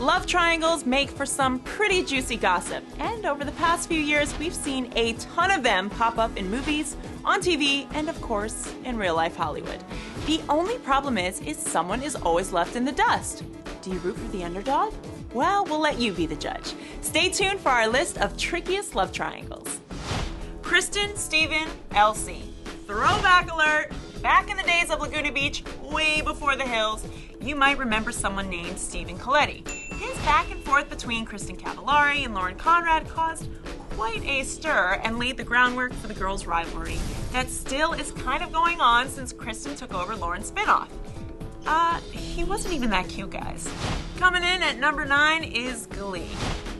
love triangles make for some pretty juicy gossip, and over the past few years, we've seen a ton of them pop up in movies, on TV, and of course, in real-life Hollywood. The only problem is someone is always left in the dust. Do you root for the underdog? Well, we'll let you be the judge. Stay tuned for our list of trickiest love triangles. Kristin Stephen, LC. Throwback alert! Back in the days of Laguna Beach, way before the hills, you might remember someone named Stephen Colletti. His back and forth between Kristen Cavallari and Lauren Conrad caused quite a stir and laid the groundwork for the girls' rivalry that still is kind of going on since Kristen took over Lauren's spinoff. He wasn't even that cute, guys. Coming in at number 9 is Glee.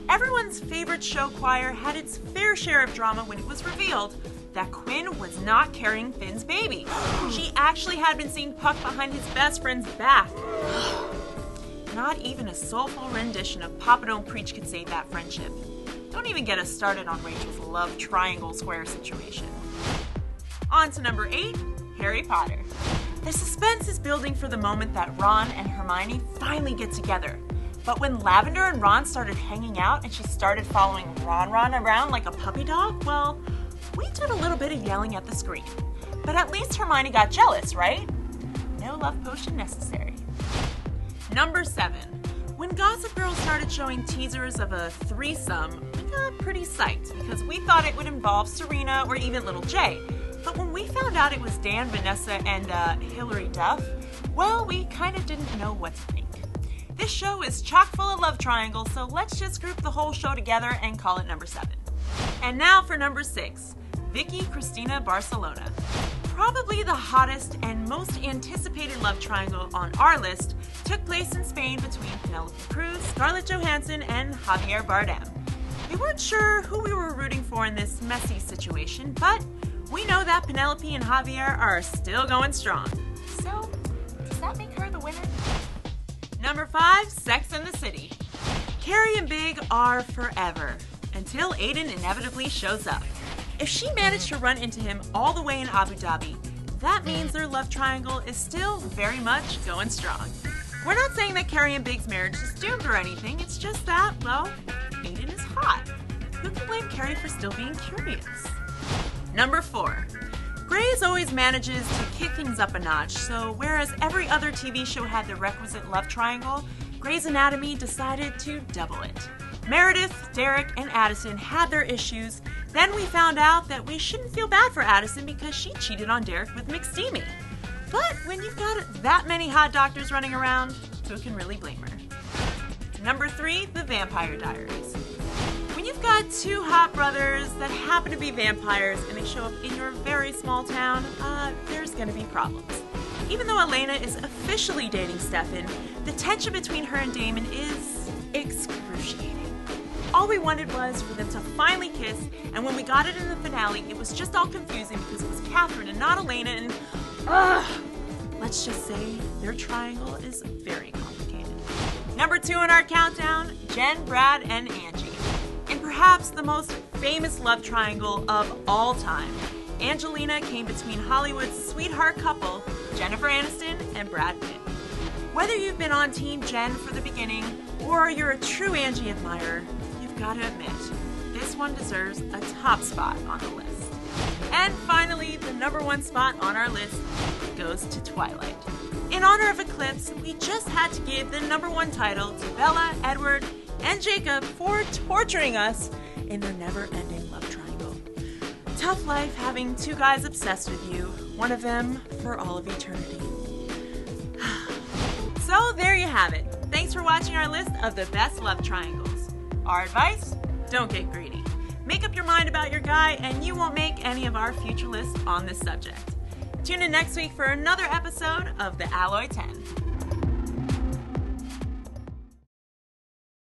Everyone's favorite show choir had its fair share of drama when it was revealed that Quinn was not carrying Finn's baby. She actually had been seen Puck behind his best friend's back. Not even a soulful rendition of Papa Don't Preach could save that friendship. Don't even get us started on Rachel's love triangle square situation. On to number 8, Harry Potter. The suspense is building for the moment that Ron and Hermione finally get together. But when Lavender and Ron started hanging out and she started following Ron around like a puppy dog, well, we did a little bit of yelling at the screen. But at least Hermione got jealous, right? No love potion necessary. Number 7. When Gossip Girl started showing teasers of a threesome, we got pretty psyched because we thought it would involve Serena or even Little J. But when we found out it was Dan, Vanessa, and Hilary Duff, well, we kind of didn't know what to think. This show is chock full of love triangles, so let's just group the whole show together and call it number 7. And now for number 6, Vicky Cristina Barcelona. Probably the hottest and most anticipated love triangle on our list took place in Spain between Penelope Cruz, Scarlett Johansson, and Javier Bardem. We weren't sure who we were rooting for in this messy situation, but we know that Penelope and Javier are still going strong. So, does that make her the winner? Number 5, Sex and the City. Carrie and Big are forever, until Aiden inevitably shows up. If she managed to run into him all the way in Abu Dhabi, that means their love triangle is still very much going strong. We're not saying that Carrie and Big's marriage is doomed or anything, it's just that, well, Aiden is hot. Who can blame Carrie for still being curious? Number 4. Grey's always manages to kick things up a notch, so whereas every other TV show had the requisite love triangle, Grey's Anatomy decided to double it. Meredith, Derek, and Addison had their issues. Then we found out that we shouldn't feel bad for Addison because she cheated on Derek with McSteamy. But when you've got that many hot doctors running around, who can really blame her? Number 3, The Vampire Diaries. When you've got 2 hot brothers that happen to be vampires and they show up in your very small town, there's gonna be problems. Even though Elena is officially dating Stefan, the tension between her and Damon is excruciating. All we wanted was for them to finally kiss, and when we got it in the finale, it was just all confusing because it was Catherine and not Elena, and let's just say their triangle is very complicated. Number 2 in our countdown, Jen, Brad, and Angie. In perhaps the most famous love triangle of all time, Angelina came between Hollywood's sweetheart couple, Jennifer Aniston and Brad Pitt. Whether you've been on Team Jen for the beginning, or you're a true Angie admirer, you've got to admit, this one deserves a top spot on the list. And finally, the number 1 spot on our list goes to Twilight. In honor of Eclipse, we just had to give the number 1 title to Bella, Edward, and Jacob for torturing us in their never-ending love triangle. Tough life having 2 guys obsessed with you, one of them for all of eternity. So there you have it. Thanks for watching our list of the best love triangles. Our advice? Don't get greedy. Make up your mind about your guy and you won't make any of our future lists on this subject. Tune in next week for another episode of The Alloy 10.